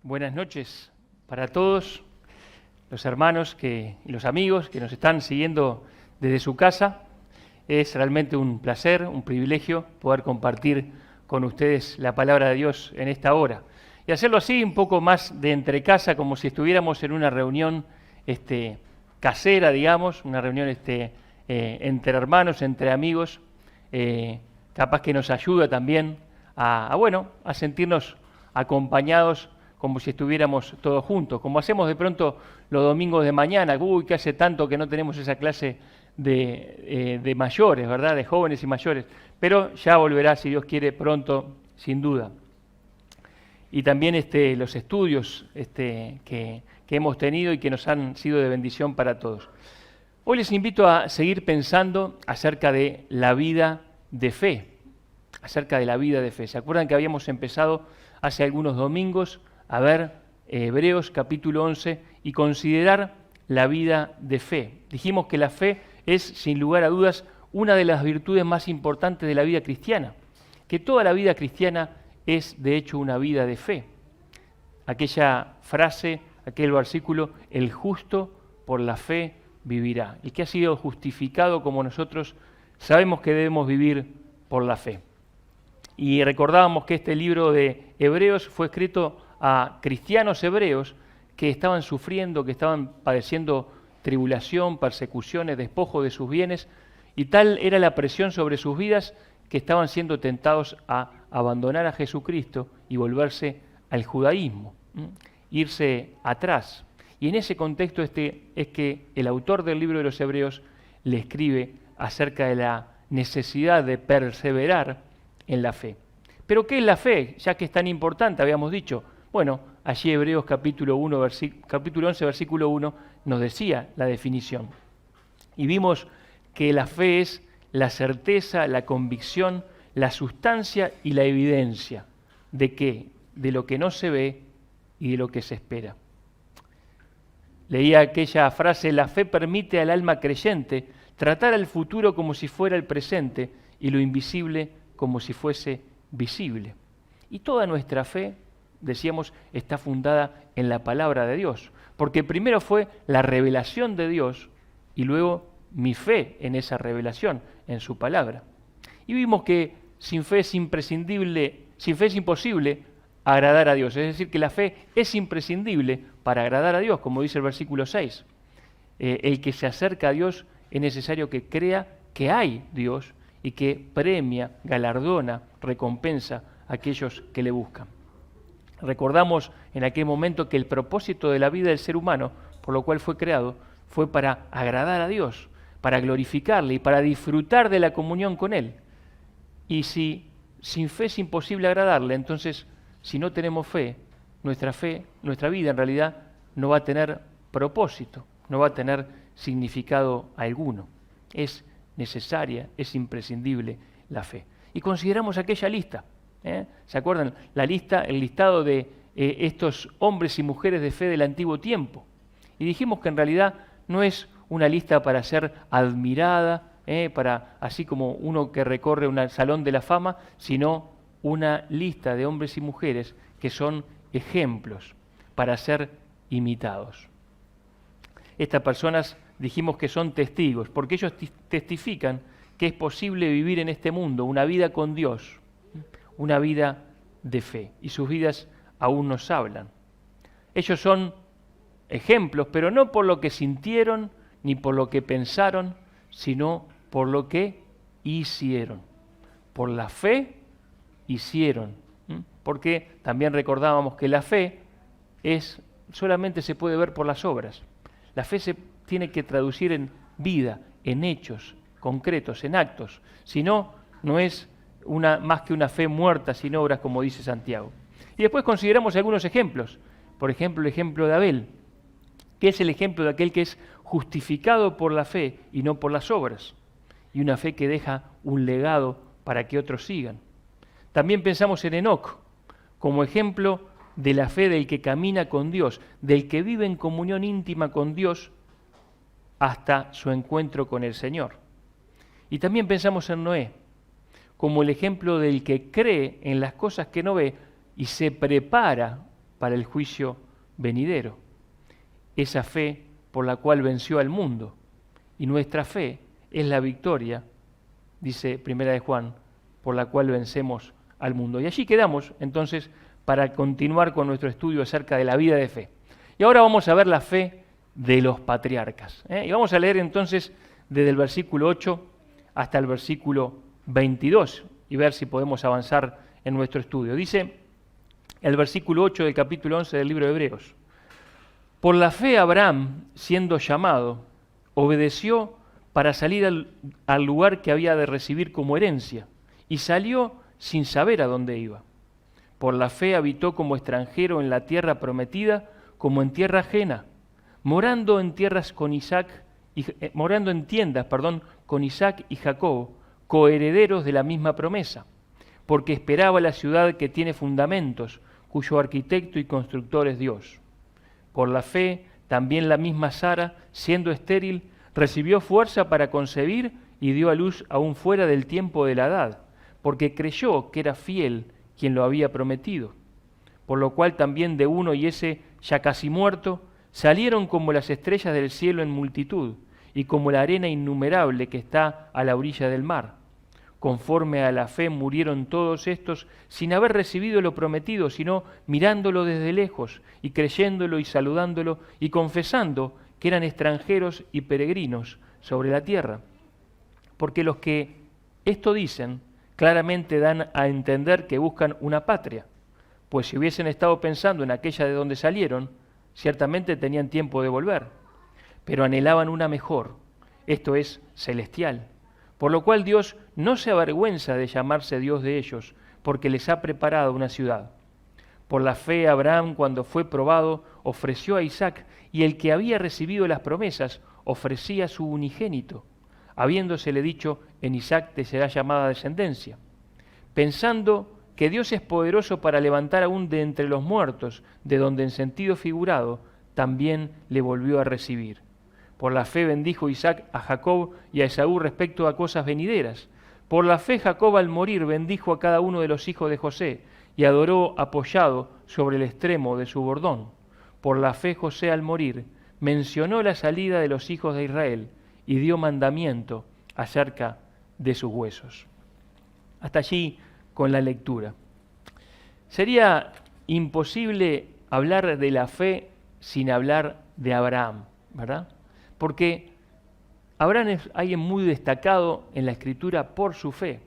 Buenas noches para todos los hermanos y los amigos que nos están siguiendo desde su casa. Es realmente un placer, un privilegio poder compartir con ustedes la palabra de Dios en esta hora. Y hacerlo así un poco más de entre casa, como si estuviéramos en una reunión casera, digamos, una reunión entre hermanos, entre amigos, capaz que nos ayuda también a sentirnos acompañados como si estuviéramos todos juntos, como hacemos de pronto los domingos de mañana. Uy, que hace tanto que no tenemos esa clase de mayores, ¿verdad? De jóvenes y mayores, pero ya volverá, si Dios quiere, pronto, sin duda. Y también los estudios que hemos tenido y que nos han sido de bendición para todos. Hoy les invito a seguir pensando acerca de la vida de fe, acerca de la vida de fe. ¿Se acuerdan que habíamos empezado hace algunos domingos a ver Hebreos capítulo 11 y considerar la vida de fe? Dijimos que la fe es, sin lugar a dudas, una de las virtudes más importantes de la vida cristiana, que toda la vida cristiana es, de hecho, una vida de fe. Aquella frase, aquel versículo, el justo por la fe vivirá. El que ha sido justificado como nosotros, sabemos que debemos vivir por la fe. Y recordábamos que este libro de Hebreos fue escrito a cristianos hebreos que estaban sufriendo, que estaban padeciendo tribulación, persecuciones, despojo de sus bienes, y tal era la presión sobre sus vidas que estaban siendo tentados a abandonar a Jesucristo y volverse al judaísmo, irse atrás. Y en ese contexto es que el autor del libro de los Hebreos le escribe acerca de la necesidad de perseverar en la fe. ¿Pero qué es la fe? Ya que es tan importante, habíamos dicho. Bueno, allí Hebreos capítulo 11, versículo 1, nos decía la definición. Y vimos que la fe es la certeza, la convicción, la sustancia y la evidencia. ¿De qué? De lo que no se ve y de lo que se espera. Leía aquella frase: la fe permite al alma creyente tratar al futuro como si fuera el presente y lo invisible como si fuese visible. Y toda nuestra fe, decíamos, está fundada en la palabra de Dios, porque primero fue la revelación de Dios y luego mi fe en esa revelación, en su palabra. Y vimos que sin fe es imposible agradar a Dios, es decir, que la fe es imprescindible para agradar a Dios, como dice el versículo 6. El que se acerca a Dios es necesario que crea que hay Dios y que premia, galardona, recompensa a aquellos que le buscan. Recordamos en aquel momento que el propósito de la vida del ser humano, por lo cual fue creado, fue para agradar a Dios, para glorificarle y para disfrutar de la comunión con Él. Y si sin fe es imposible agradarle, entonces si no tenemos fe, nuestra vida en realidad no va a tener propósito, no va a tener significado alguno. Es necesaria, es imprescindible la fe. Y consideramos aquella lista. ¿Se acuerdan? El listado de estos hombres y mujeres de fe del antiguo tiempo. Y dijimos que en realidad no es una lista para ser admirada, así como uno que recorre un salón de la fama, sino una lista de hombres y mujeres que son ejemplos para ser imitados. Estas personas dijimos que son testigos, porque ellos testifican que es posible vivir en este mundo una vida con Dios, una vida de fe, y sus vidas aún nos hablan. Ellos son ejemplos, pero no por lo que sintieron ni por lo que pensaron, sino por lo que hicieron. Por la fe hicieron, porque también recordábamos que la fe solamente se puede ver por las obras. La fe se tiene que traducir en vida, en hechos concretos, en actos. Si no, no es más que una fe muerta sin obras, como dice Santiago. Y después consideramos algunos ejemplos. Por ejemplo, el ejemplo de Abel, que es el ejemplo de aquel que es justificado por la fe y no por las obras. Y una fe que deja un legado para que otros sigan. También pensamos en Enoc, como ejemplo de la fe del que camina con Dios, del que vive en comunión íntima con Dios hasta su encuentro con el Señor. Y también pensamos en Noé, como el ejemplo del que cree en las cosas que no ve y se prepara para el juicio venidero. Esa fe por la cual venció al mundo. Y nuestra fe es la victoria, dice Primera de Juan, por la cual vencemos al mundo. Y allí quedamos, entonces, para continuar con nuestro estudio acerca de la vida de fe. Y ahora vamos a ver la fe de los patriarcas. Y vamos a leer entonces desde el versículo 8 hasta el versículo 22 y ver si podemos avanzar en nuestro estudio. Dice el versículo 8 del capítulo 11 del libro de Hebreos: por la fe Abraham, siendo llamado, obedeció para salir al lugar que había de recibir como herencia, y salió sin saber a dónde iba. Por la fe habitó como extranjero en la tierra prometida, como en tierra ajena, morando en tiendas con Isaac y Jacob, coherederos de la misma promesa, porque esperaba la ciudad que tiene fundamentos, cuyo arquitecto y constructor es Dios. Por la fe, también la misma Sara, siendo estéril, recibió fuerza para concebir y dio a luz aún fuera del tiempo de la edad, porque creyó que era fiel quien lo había prometido. Por lo cual también de uno y ese ya casi muerto, salieron como las estrellas del cielo en multitud, y como la arena innumerable que está a la orilla del mar. Conforme a la fe murieron todos estos sin haber recibido lo prometido, sino mirándolo desde lejos y creyéndolo y saludándolo y confesando que eran extranjeros y peregrinos sobre la tierra. Porque los que esto dicen claramente dan a entender que buscan una patria, pues si hubiesen estado pensando en aquella de donde salieron, ciertamente tenían tiempo de volver, pero anhelaban una mejor, esto es, celestial. Por lo cual Dios no se avergüenza de llamarse Dios de ellos, porque les ha preparado una ciudad. Por la fe Abraham, cuando fue probado, ofreció a Isaac, y el que había recibido las promesas ofrecía su unigénito, habiéndosele dicho, en Isaac te será llamada descendencia, pensando que Dios es poderoso para levantar aún de entre los muertos, de donde en sentido figurado también le volvió a recibir. Por la fe bendijo Isaac a Jacob y a Esaú respecto a cosas venideras. Por la fe Jacob al morir bendijo a cada uno de los hijos de José y adoró apoyado sobre el extremo de su bordón. Por la fe José al morir mencionó la salida de los hijos de Israel y dio mandamiento acerca de sus huesos. Hasta allí con la lectura. Sería imposible hablar de la fe sin hablar de Abraham, ¿verdad? Porque Abraham es alguien muy destacado en la Escritura por su fe.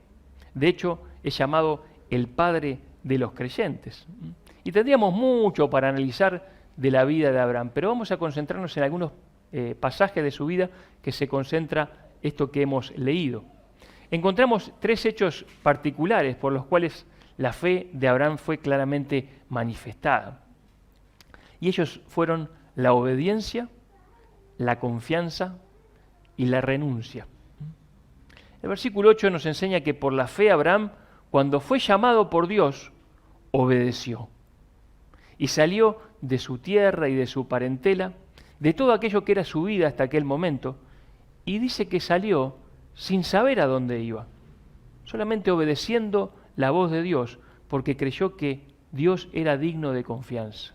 De hecho, es llamado el padre de los creyentes. Y tendríamos mucho para analizar de la vida de Abraham, pero vamos a concentrarnos en algunos pasajes de su vida que se concentra esto que hemos leído. Encontramos tres hechos particulares por los cuales la fe de Abraham fue claramente manifestada. Y ellos fueron la obediencia, la confianza y la renuncia. El versículo 8 nos enseña que por la fe Abraham, cuando fue llamado por Dios, obedeció. Y salió de su tierra y de su parentela, de todo aquello que era su vida hasta aquel momento, y dice que salió sin saber a dónde iba, solamente obedeciendo la voz de Dios, porque creyó que Dios era digno de confianza.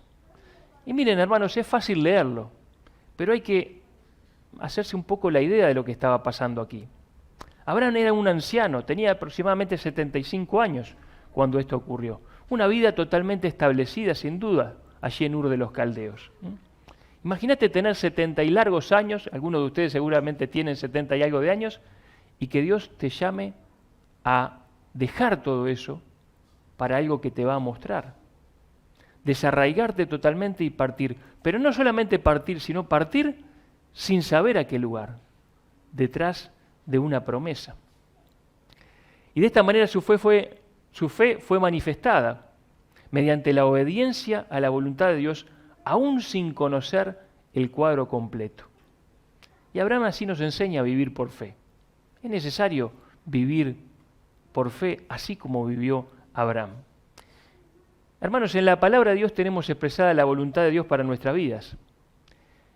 Y miren, hermanos, es fácil leerlo, pero hay que hacerse un poco la idea de lo que estaba pasando aquí. Abraham era un anciano, tenía aproximadamente 75 años cuando esto ocurrió. Una vida totalmente establecida, sin duda, allí en Ur de los Caldeos. Imagínate tener 70 y largos años, algunos de ustedes seguramente tienen 70 y algo de años, y que Dios te llame a dejar todo eso para algo que te va a mostrar. Desarraigarte totalmente y partir. Pero no solamente partir, sino partir sin saber a qué lugar, detrás de una promesa. Y de esta manera su fe fue manifestada mediante la obediencia a la voluntad de Dios, aún sin conocer el cuadro completo. Y Abraham así nos enseña a vivir por fe. Es necesario vivir por fe, así como vivió Abraham. Hermanos, en la palabra de Dios tenemos expresada la voluntad de Dios para nuestras vidas.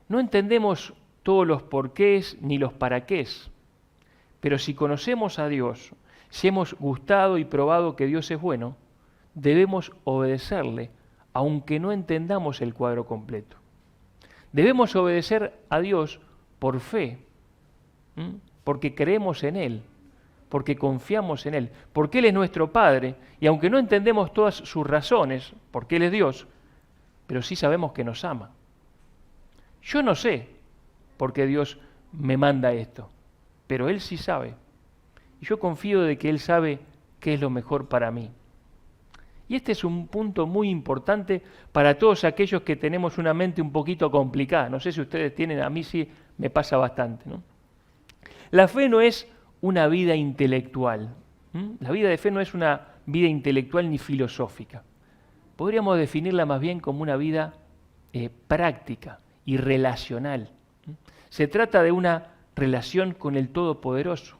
No entendemos todos los porqués ni los paraqués, pero si conocemos a Dios, si hemos gustado y probado que Dios es bueno, debemos obedecerle, aunque no entendamos el cuadro completo. Debemos obedecer a Dios por fe, porque creemos en Él, porque confiamos en Él, porque Él es nuestro Padre, y aunque no entendemos todas sus razones, porque Él es Dios, pero sí sabemos que nos ama. Yo no sé por qué Dios me manda esto, pero Él sí sabe. Y yo confío de que Él sabe qué es lo mejor para mí. Y este es un punto muy importante para todos aquellos que tenemos una mente un poquito complicada. No sé si ustedes tienen, a mí sí me pasa bastante, ¿no? La fe no es una vida intelectual. La vida de fe no es una vida intelectual ni filosófica. Podríamos definirla más bien como una vida práctica y relacional. Se trata de una relación con el Todopoderoso.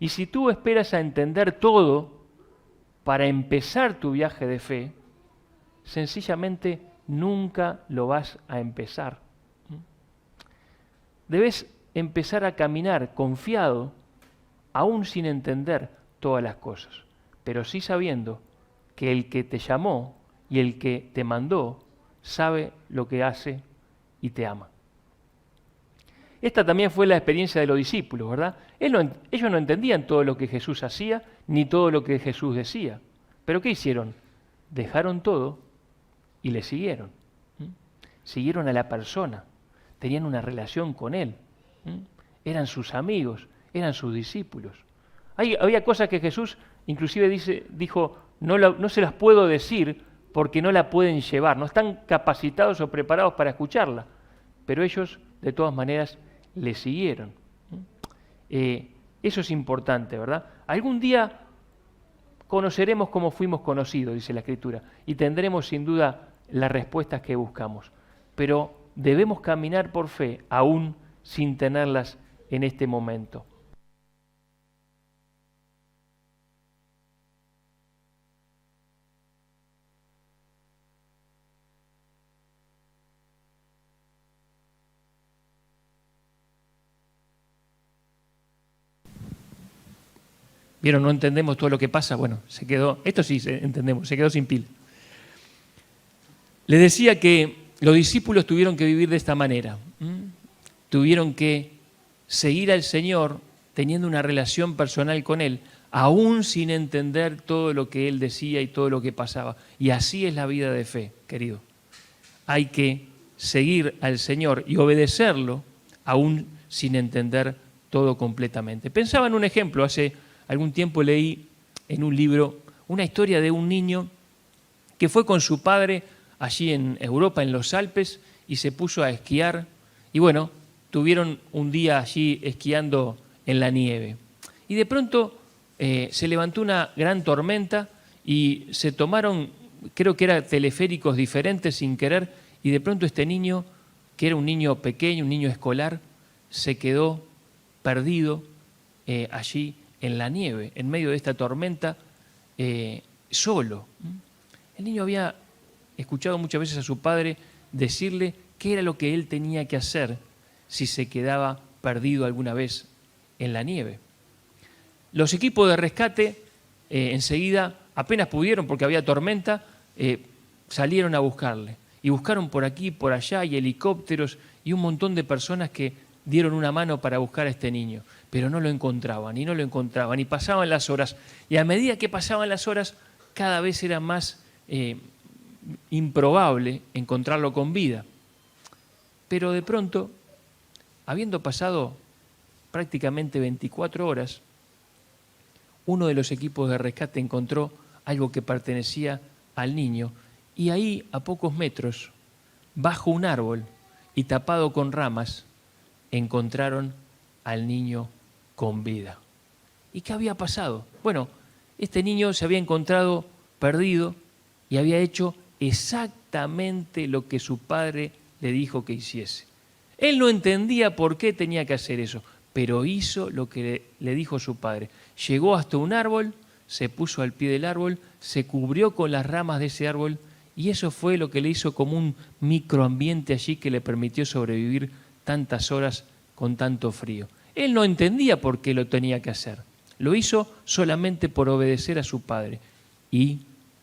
Y si tú esperas a entender todo para empezar tu viaje de fe, sencillamente nunca lo vas a empezar. Debes empezar a caminar confiado, aún sin entender todas las cosas, pero sí sabiendo que el que te llamó y el que te mandó sabe lo que hace y te ama. Esta también fue la experiencia de los discípulos, ¿verdad? Ellos no entendían todo lo que Jesús hacía, ni todo lo que Jesús decía. ¿Pero qué hicieron? Dejaron todo y le siguieron. Siguieron a la persona, tenían una relación con Él. Eran sus amigos, eran sus discípulos. Había cosas que Jesús inclusive dijo, no se las puedo decir porque no la pueden llevar, no están capacitados o preparados para escucharla. Pero ellos, de todas maneras, le siguieron. Eso es importante, ¿verdad? Algún día conoceremos cómo fuimos conocidos, dice la Escritura, y tendremos sin duda las respuestas que buscamos. Pero debemos caminar por fe, aún sin tenerlas en este momento. ¿Vieron? No entendemos todo lo que pasa. Bueno, se quedó, esto sí entendemos, se quedó sin pila. Les decía que los discípulos tuvieron que vivir de esta manera. Tuvieron que seguir al Señor teniendo una relación personal con Él, aún sin entender todo lo que Él decía y todo lo que pasaba. Y así es la vida de fe, querido. Hay que seguir al Señor y obedecerlo, aún sin entender todo completamente. Pensaba en un ejemplo. Hace algún tiempo leí en un libro una historia de un niño que fue con su padre allí en Europa, en los Alpes, y se puso a esquiar. Y bueno, tuvieron un día allí esquiando en la nieve. Y de pronto se levantó una gran tormenta y se tomaron, creo que eran teleféricos diferentes sin querer, y de pronto este niño, que era un niño pequeño, un niño escolar, se quedó perdido allí en la nieve, en medio de esta tormenta, solo. El niño había escuchado muchas veces a su padre decirle qué era lo que él tenía que hacer si se quedaba perdido alguna vez en la nieve. Los equipos de rescate enseguida, apenas pudieron porque había tormenta, salieron a buscarle. Y buscaron por aquí, por allá, y helicópteros y un montón de personas que dieron una mano para buscar a este niño. Pero no lo encontraban, y no lo encontraban, y pasaban las horas. Y a medida que pasaban las horas, cada vez era más improbable encontrarlo con vida. Pero de pronto, habiendo pasado prácticamente 24 horas, uno de los equipos de rescate encontró algo que pertenecía al niño, y ahí, a pocos metros, bajo un árbol y tapado con ramas, encontraron al niño con vida. ¿Y qué había pasado? Bueno, este niño se había encontrado perdido y había hecho exactamente lo que su padre le dijo que hiciese. Él no entendía por qué tenía que hacer eso, pero hizo lo que le dijo su padre. Llegó hasta un árbol, se puso al pie del árbol, se cubrió con las ramas de ese árbol, y eso fue lo que le hizo como un microambiente allí que le permitió sobrevivir tantas horas con tanto frío. Él no entendía por qué lo tenía que hacer. Lo hizo solamente por obedecer a su padre y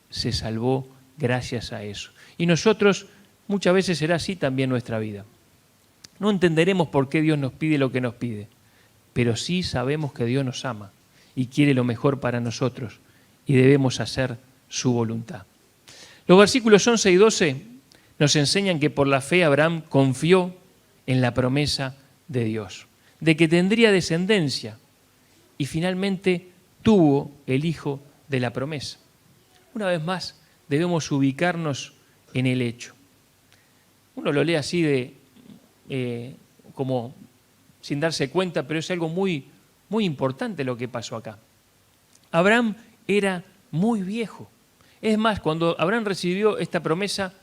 se salvó gracias a eso. Y nosotros, muchas veces será así también nuestra vida. No entenderemos por qué Dios nos pide lo que nos pide, pero sí sabemos que Dios nos ama y quiere lo mejor para nosotros y debemos hacer su voluntad. Los versículos 11 y 12 nos enseñan que por la fe Abraham confió en la promesa de Dios, de que tendría descendencia y finalmente tuvo el hijo de la promesa. Una vez más, debemos ubicarnos en el hecho. Uno lo lee así como sin darse cuenta, pero es algo muy, muy importante lo que pasó acá. Abraham era muy viejo. Es más, cuando Abraham recibió esta promesa,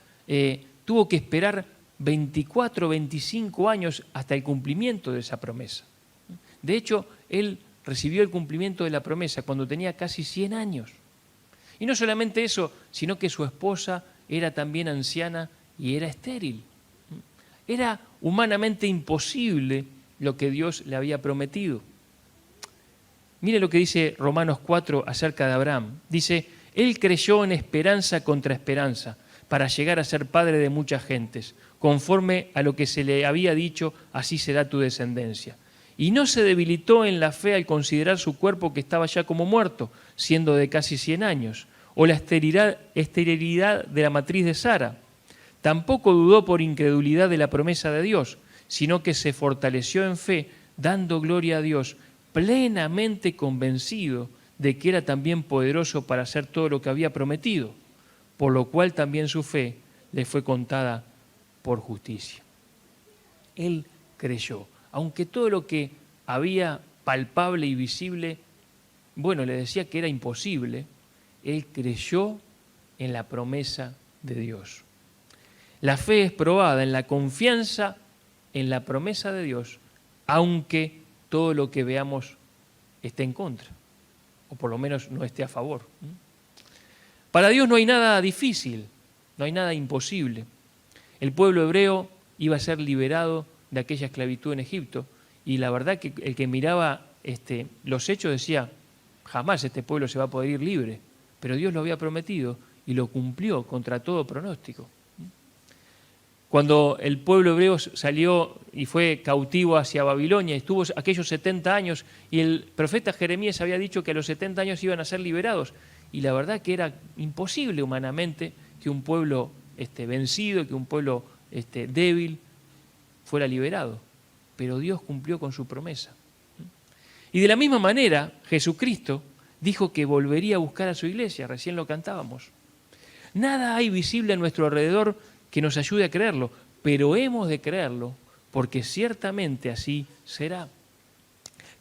tuvo que esperar 24, 25 años hasta el cumplimiento de esa promesa. De hecho, él recibió el cumplimiento de la promesa cuando tenía casi 100 años. Y no solamente eso, sino que su esposa era también anciana y era estéril. Era humanamente imposible lo que Dios le había prometido. Mire lo que dice Romanos 4 acerca de Abraham. Dice, él creyó en esperanza contra esperanza para llegar a ser padre de muchas gentes. Conforme a lo que se le había dicho, así será tu descendencia. Y no se debilitó en la fe al considerar su cuerpo que estaba ya como muerto, siendo de casi 100 años, o la esterilidad de la matriz de Sara. Tampoco dudó por incredulidad de la promesa de Dios, sino que se fortaleció en fe, dando gloria a Dios, plenamente convencido de que era también poderoso para hacer todo lo que había prometido, por lo cual también su fe le fue contada por justicia. Él creyó, aunque todo lo que había palpable y visible, bueno, le decía que era imposible, él creyó en la promesa de Dios. La fe es probada en la confianza en la promesa de Dios, aunque todo lo que veamos esté en contra, o por lo menos no esté a favor. Para Dios no hay nada difícil, no hay nada imposible. El pueblo hebreo iba a ser liberado de aquella esclavitud en Egipto, y la verdad que el que miraba los hechos decía, jamás este pueblo se va a poder ir libre, pero Dios lo había prometido y lo cumplió contra todo pronóstico. Cuando el pueblo hebreo salió y fue cautivo hacia Babilonia, estuvo aquellos 70 años y el profeta Jeremías había dicho que a los 70 años iban a ser liberados. Y la verdad que era imposible humanamente que un pueblo vencido, que un pueblo débil fuera liberado. Pero Dios cumplió con su promesa. Y de la misma manera, Jesucristo dijo que volvería a buscar a su iglesia, recién lo cantábamos. Nada hay visible a nuestro alrededor que nos ayude a creerlo, pero hemos de creerlo porque ciertamente así será.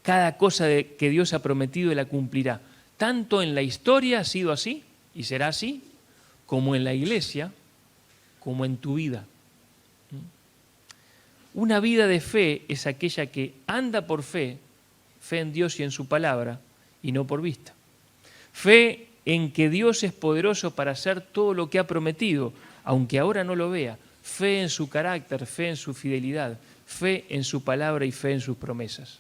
Cada cosa que Dios ha prometido la cumplirá. Tanto en la historia ha sido así y será así, como en la iglesia, como en tu vida. Una vida de fe es aquella que anda por fe, fe en Dios y en su palabra, y no por vista. Fe en que Dios es poderoso para hacer todo lo que ha prometido, aunque ahora no lo vea. Fe en su carácter, fe en su fidelidad, fe en su palabra y fe en sus promesas.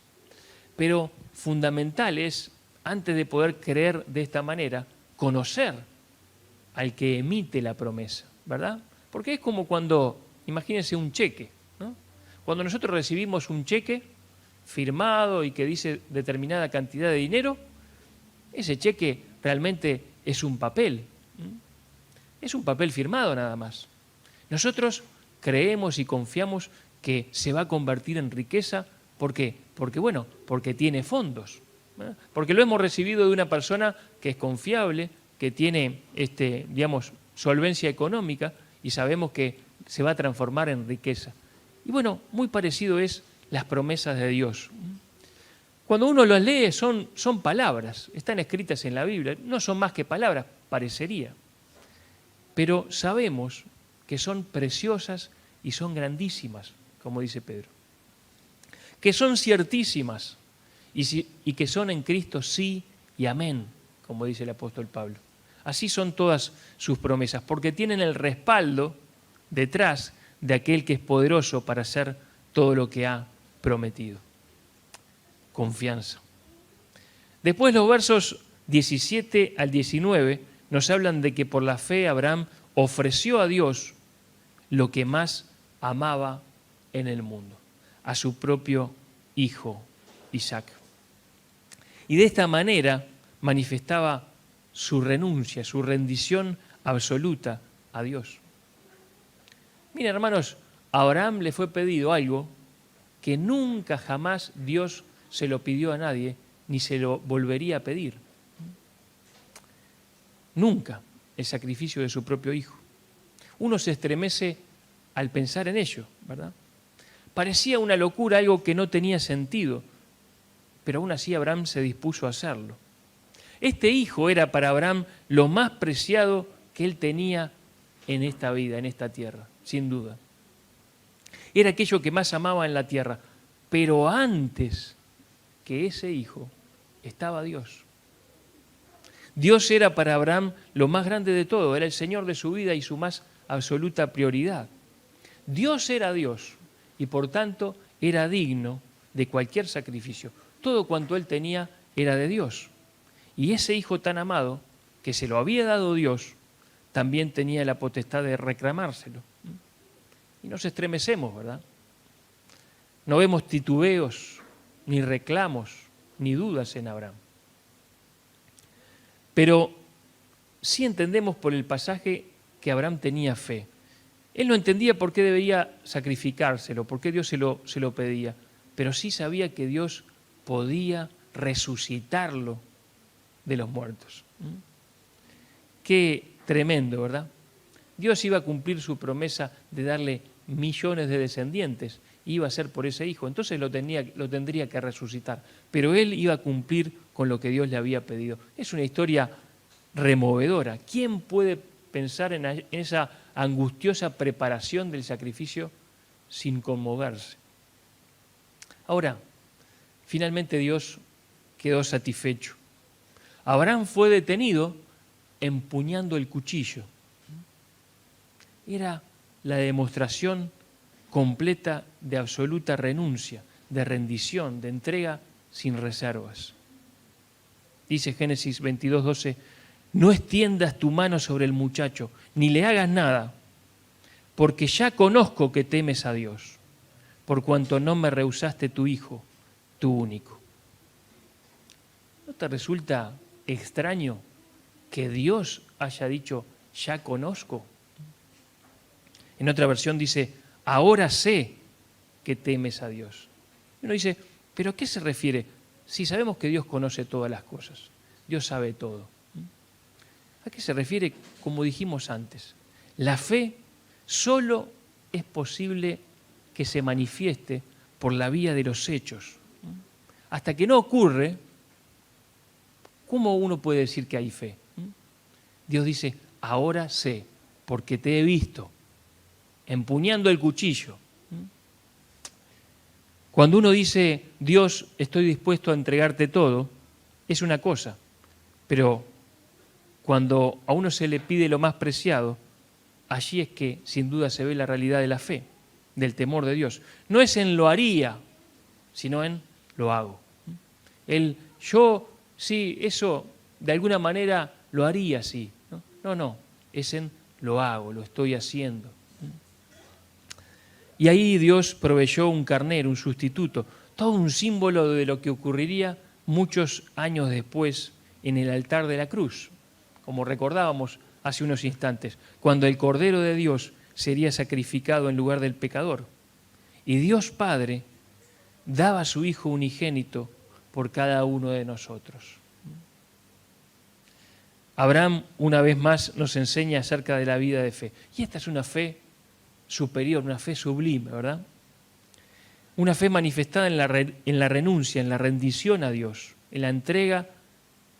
Pero fundamental es, antes de poder creer de esta manera, conocer al que emite la promesa, ¿verdad? Porque es como cuando, imagínense un cheque, ¿no? Cuando nosotros recibimos un cheque firmado y que dice determinada cantidad de dinero, ese cheque realmente es un papel. Es un papel firmado nada más. Nosotros creemos y confiamos que se va a convertir en riqueza. ¿Por qué? Porque tiene fondos. Porque lo hemos recibido de una persona que es confiable, que tiene, solvencia económica y sabemos que se va a transformar en riqueza. Y bueno, muy parecido es las promesas de Dios. Cuando uno las lee son palabras, están escritas en la Biblia, no son más que palabras, parecería. Pero sabemos que son preciosas y son grandísimas, como dice Pedro. Que son ciertísimas y que son en Cristo sí y amén, como dice el apóstol Pablo. Así son todas sus promesas, porque tienen el respaldo detrás de aquel que es poderoso para hacer todo lo que ha prometido. Confianza. Después los versos 17 al 19 nos hablan de que por la fe Abraham ofreció a Dios lo que más amaba en el mundo, a su propio hijo Isaac. Y de esta manera manifestaba su renuncia, su rendición absoluta a Dios. Miren, hermanos, a Abraham le fue pedido algo que nunca jamás Dios se lo pidió a nadie, ni se lo volvería a pedir. Nunca el sacrificio de su propio hijo. Uno se estremece al pensar en ello, ¿verdad? Parecía una locura, algo que no tenía sentido, pero aún así Abraham se dispuso a hacerlo. Este hijo era para Abraham lo más preciado que él tenía en esta vida, en esta tierra, sin duda. Era aquello que más amaba en la tierra, pero antes que ese hijo estaba Dios. Dios era para Abraham lo más grande de todo, era el Señor de su vida y su más absoluta prioridad. Dios era Dios y por tanto era digno de cualquier sacrificio. Todo cuanto él tenía era de Dios. Y ese hijo tan amado, que se lo había dado Dios, también tenía la potestad de reclamárselo. Y nos estremecemos, ¿verdad? No vemos titubeos, ni reclamos, ni dudas en Abraham. Pero sí entendemos por el pasaje que Abraham tenía fe. Él no entendía por qué debía sacrificárselo, por qué Dios se lo pedía, pero sí sabía que Dios podía resucitarlo de los muertos. Qué tremendo, ¿verdad? Dios iba a cumplir su promesa de darle millones de descendientes, iba a ser por ese hijo, entonces lo tendría que resucitar, pero él iba a cumplir con lo que Dios le había pedido. Es una historia removedora. ¿Quién puede pensar en esa angustiosa preparación del sacrificio sin conmoverse? Ahora, finalmente Dios quedó satisfecho. Abraham fue detenido empuñando el cuchillo. Era la demostración completa de absoluta renuncia, de rendición, de entrega sin reservas. Dice Génesis 22:12, no extiendas tu mano sobre el muchacho, ni le hagas nada, porque ya conozco que temes a Dios, por cuanto no me rehusaste tu hijo, tu único. ¿No te resulta extraño que Dios haya dicho, ya conozco? En otra versión dice, ahora sé que temes a Dios. Uno dice, ¿pero a qué se refiere? Si sabemos que Dios conoce todas las cosas, Dios sabe todo. ¿A qué se refiere? Como dijimos antes, la fe solo es posible que se manifieste por la vía de los hechos. Hasta que no ocurre, ¿cómo uno puede decir que hay fe? Dios dice, ahora sé, porque te he visto, empuñando el cuchillo. Cuando uno dice, Dios, estoy dispuesto a entregarte todo, es una cosa, pero cuando a uno se le pide lo más preciado, allí es que sin duda se ve la realidad de la fe, del temor de Dios. No es en lo haría, sino en lo hago. Yo, sí, eso de alguna manera lo haría, sí. No, es en lo hago, lo estoy haciendo. Y ahí Dios proveyó un carnero, un sustituto, todo un símbolo de lo que ocurriría muchos años después en el altar de la cruz, como recordábamos hace unos instantes, cuando el Cordero de Dios sería sacrificado en lugar del pecador. Y Dios Padre daba a su Hijo unigénito por cada uno de nosotros. Abraham, una vez más, nos enseña acerca de la vida de fe. Y esta es una fe superior, una fe sublime, ¿verdad? Una fe manifestada en la renuncia, en la rendición a Dios, en la entrega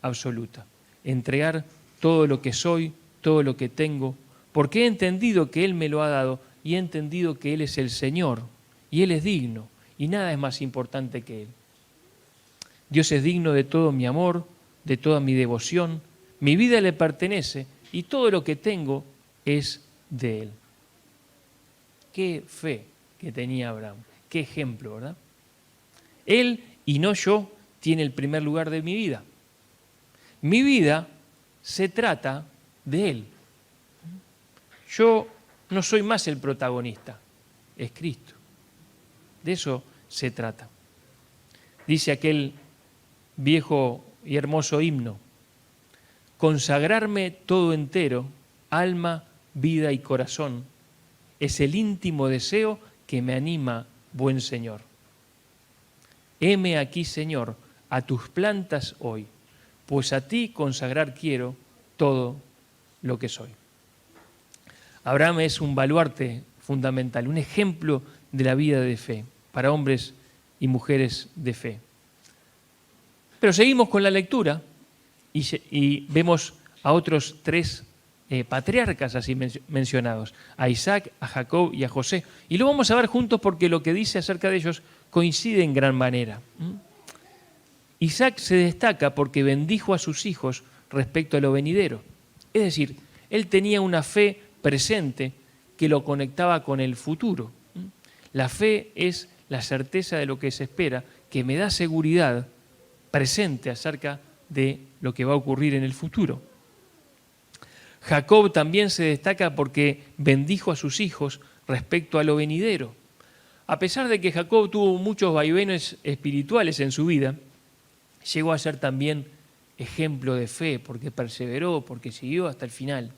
absoluta. Entregar todo lo que soy, todo lo que tengo, porque he entendido que Él me lo ha dado y he entendido que Él es el Señor y Él es digno y nada es más importante que Él. Dios es digno de todo mi amor, de toda mi devoción, mi vida le pertenece y todo lo que tengo es de Él. Qué fe que tenía Abraham, qué ejemplo, ¿verdad? Él y no yo tiene el primer lugar de mi vida. Mi vida se trata de Él. yo no soy más el protagonista, es Cristo. De eso se trata. Dice aquel viejo y hermoso himno: consagrarme todo entero, alma, vida y corazón, es el íntimo deseo que me anima, buen Señor. Heme aquí, Señor, a tus plantas hoy, pues a ti consagrar quiero todo lo que soy. Abraham es un baluarte fundamental, un ejemplo de la vida de fe para hombres y mujeres de fe. Pero seguimos con la lectura y vemos a otros tres patriarcas así mencionados, a Isaac, a Jacob y a José. Y lo vamos a ver juntos porque lo que dice acerca de ellos coincide en gran manera. Isaac se destaca porque bendijo a sus hijos respecto a lo venidero. Es decir, él tenía una fe presente que lo conectaba con el futuro. La fe es la certeza de lo que se espera, que me da seguridad presente acerca de lo que va a ocurrir en el futuro. Jacob también se destaca porque bendijo a sus hijos respecto a lo venidero. A pesar de que Jacob tuvo muchos vaivenes espirituales en su vida, llegó a ser también ejemplo de fe, porque perseveró, porque siguió hasta el final.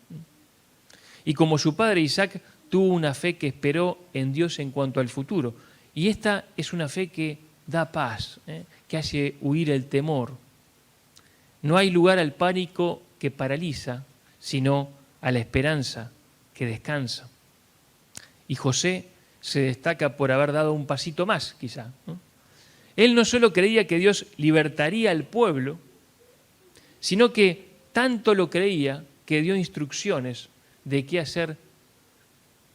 Y como su padre Isaac, tuvo una fe que esperó en Dios en cuanto al futuro. Y esta es una fe que da paz, que hace huir el temor. No hay lugar al pánico que paraliza, sino a la esperanza que descansa. Y José se destaca por haber dado un pasito más, quizá, ¿no? Él no solo creía que Dios libertaría al pueblo, sino que tanto lo creía que dio instrucciones de qué hacer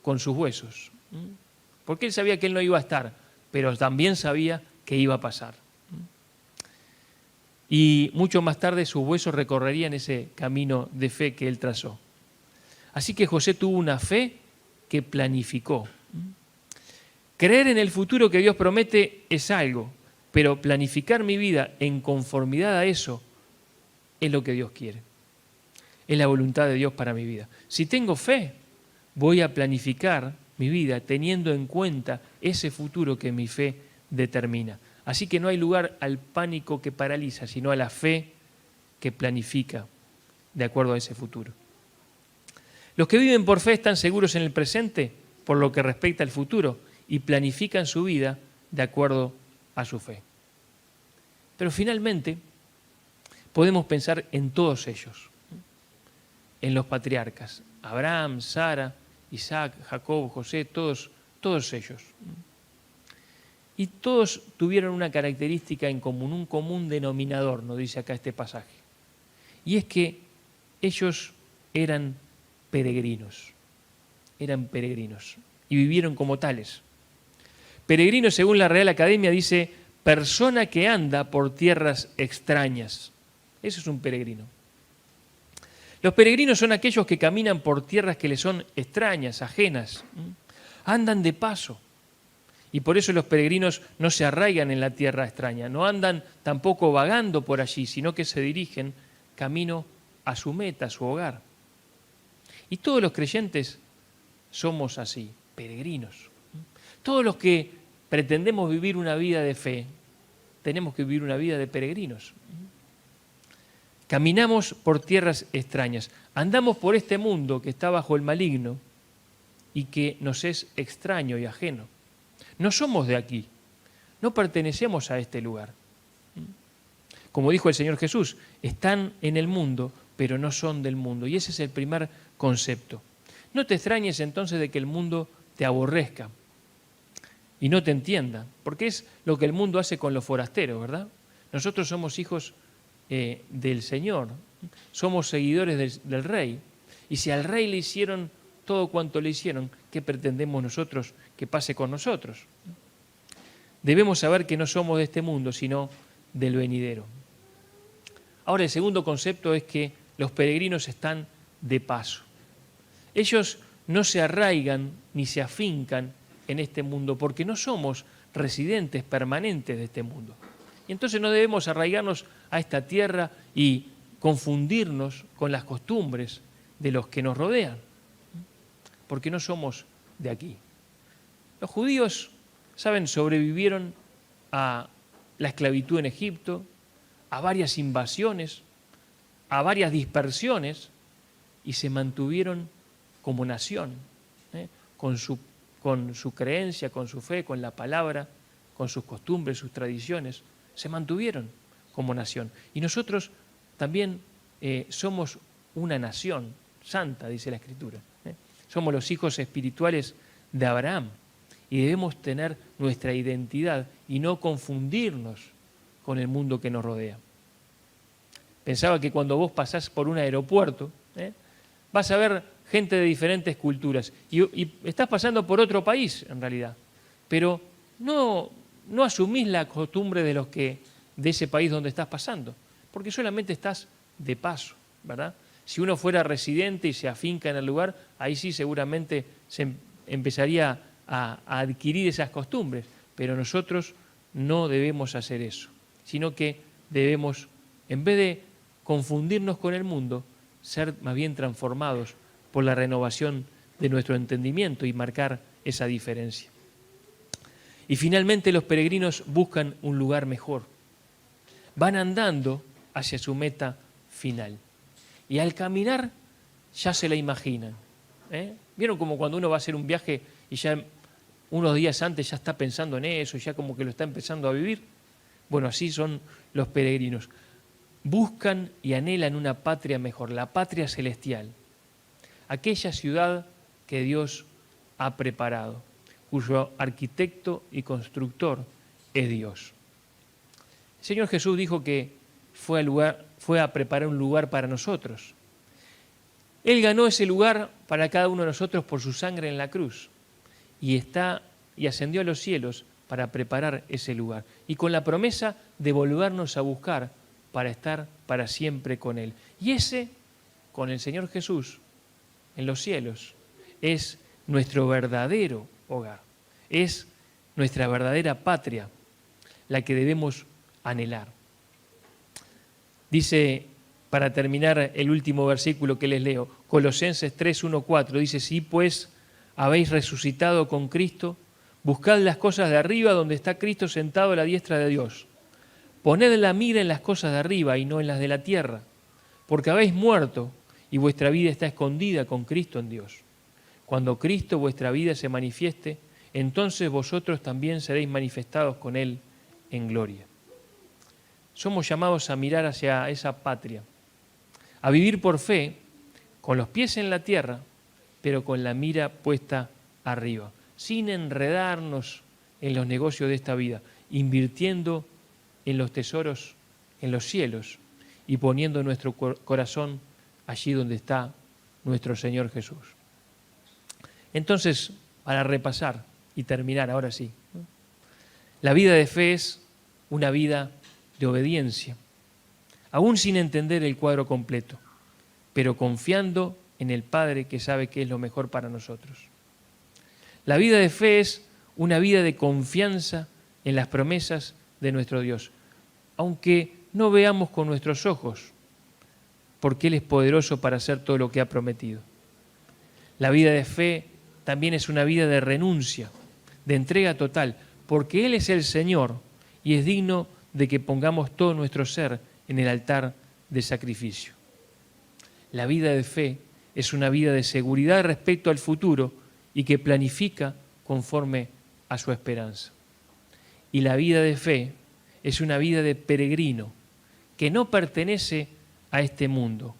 con sus huesos. Porque él sabía que él no iba a estar, pero también sabía que iba a pasar. Y mucho más tarde sus huesos recorrerían ese camino de fe que él trazó. Así que José tuvo una fe que planificó. Creer en el futuro que Dios promete es algo, pero planificar mi vida en conformidad a eso es lo que Dios quiere. Es la voluntad de Dios para mi vida. Si tengo fe, voy a planificar mi vida teniendo en cuenta ese futuro que mi fe determina. Así que no hay lugar al pánico que paraliza, sino a la fe que planifica de acuerdo a ese futuro. Los que viven por fe están seguros en el presente por lo que respecta al futuro y planifican su vida de acuerdo a su fe. Pero finalmente podemos pensar en todos ellos, en los patriarcas, Abraham, Sara, Isaac, Jacob, José, todos ellos. Y todos tuvieron una característica en común, un común denominador, nos dice acá este pasaje. Y es que ellos eran peregrinos y vivieron como tales. Peregrino, según la Real Academia, dice persona que anda por tierras extrañas. Eso es un peregrino. Los peregrinos son aquellos que caminan por tierras que les son extrañas, ajenas. Andan de paso. Y por eso los peregrinos no se arraigan en la tierra extraña, no andan tampoco vagando por allí, sino que se dirigen camino a su meta, a su hogar. Y todos los creyentes somos así, peregrinos. Todos los que pretendemos vivir una vida de fe, tenemos que vivir una vida de peregrinos. Caminamos por tierras extrañas, andamos por este mundo que está bajo el maligno y que nos es extraño y ajeno. No somos de aquí, no pertenecemos a este lugar. Como dijo el Señor Jesús, están en el mundo, pero no son del mundo. Y ese es el primer concepto. No te extrañes entonces de que el mundo te aborrezca y no te entienda, porque es lo que el mundo hace con los forasteros, ¿verdad? Nosotros somos hijos del Señor, somos seguidores del Rey. Y si al Rey le hicieron todo cuanto le hicieron, ¿qué pretendemos nosotros que pase con nosotros? Debemos saber que no somos de este mundo, sino del venidero. Ahora, el segundo concepto es que los peregrinos están de paso. Ellos no se arraigan ni se afincan en este mundo porque no somos residentes permanentes de este mundo. Y entonces no debemos arraigarnos a esta tierra y confundirnos con las costumbres de los que nos rodean. porque no somos de aquí. Los judíos, ¿saben?, sobrevivieron a la esclavitud en Egipto, a varias invasiones, a varias dispersiones, y se mantuvieron como nación, con su creencia, con su fe, con la palabra, con sus costumbres, sus tradiciones, se mantuvieron como nación. Y nosotros también somos una nación santa, dice la Escritura. Somos los hijos espirituales de Abraham y debemos tener nuestra identidad y no confundirnos con el mundo que nos rodea. Pensaba que cuando vos pasás por un aeropuerto, vas a ver gente de diferentes culturas y estás pasando por otro país en realidad, pero no asumís la costumbre de ese país donde estás pasando, porque solamente estás de paso, ¿verdad? Si uno fuera residente y se afinca en el lugar, ahí sí seguramente se empezaría a adquirir esas costumbres, pero nosotros no debemos hacer eso, sino que debemos, en vez de confundirnos con el mundo, ser más bien transformados por la renovación de nuestro entendimiento y marcar esa diferencia. Y finalmente los peregrinos buscan un lugar mejor. Van andando hacia su meta final. Y al caminar ya se la imaginan. ¿Vieron como cuando uno va a hacer un viaje y ya unos días antes ya está pensando en eso, ya como que lo está empezando a vivir? Bueno, así son los peregrinos. Buscan y anhelan una patria mejor, la patria celestial. Aquella ciudad que Dios ha preparado, cuyo arquitecto y constructor es Dios. El Señor Jesús dijo que fue a preparar un lugar para nosotros. Él ganó ese lugar para cada uno de nosotros por su sangre en la cruz y ascendió a los cielos para preparar ese lugar y con la promesa de volvernos a buscar para estar para siempre con Él. Y ese, con el Señor Jesús en los cielos, es nuestro verdadero hogar, es nuestra verdadera patria, la que debemos anhelar. Dice, para terminar el último versículo que les leo, Colosenses 3, 1, 4, dice: si pues habéis resucitado con Cristo, buscad las cosas de arriba donde está Cristo sentado a la diestra de Dios. Poned la mira en las cosas de arriba y no en las de la tierra, porque habéis muerto y vuestra vida está escondida con Cristo en Dios. Cuando Cristo vuestra vida se manifieste, entonces vosotros también seréis manifestados con Él en gloria. Somos llamados a mirar hacia esa patria, a vivir por fe, con los pies en la tierra, pero con la mira puesta arriba, sin enredarnos en los negocios de esta vida, invirtiendo en los tesoros en los cielos y poniendo nuestro corazón allí donde está nuestro Señor Jesús. Entonces, para repasar y terminar ahora sí, la vida de fe es una vida de obediencia, aún sin entender el cuadro completo, pero confiando en el Padre que sabe qué es lo mejor para nosotros. La vida de fe es una vida de confianza en las promesas de nuestro Dios, aunque no veamos con nuestros ojos, porque Él es poderoso para hacer todo lo que ha prometido. La vida de fe también es una vida de renuncia, de entrega total, porque Él es el Señor y es digno de que pongamos todo nuestro ser en el altar de sacrificio. La vida de fe es una vida de seguridad respecto al futuro y que planifica conforme a su esperanza. Y la vida de fe es una vida de peregrino que no pertenece a este mundo,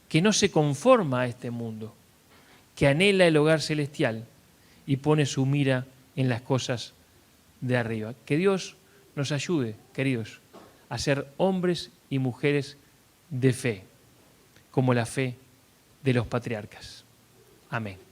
que no se conforma a este mundo, que anhela el hogar celestial y pone su mira en las cosas de arriba. Que Dios nos ayude, queridos, a ser hombres y mujeres de fe, como la fe de los patriarcas. Amén.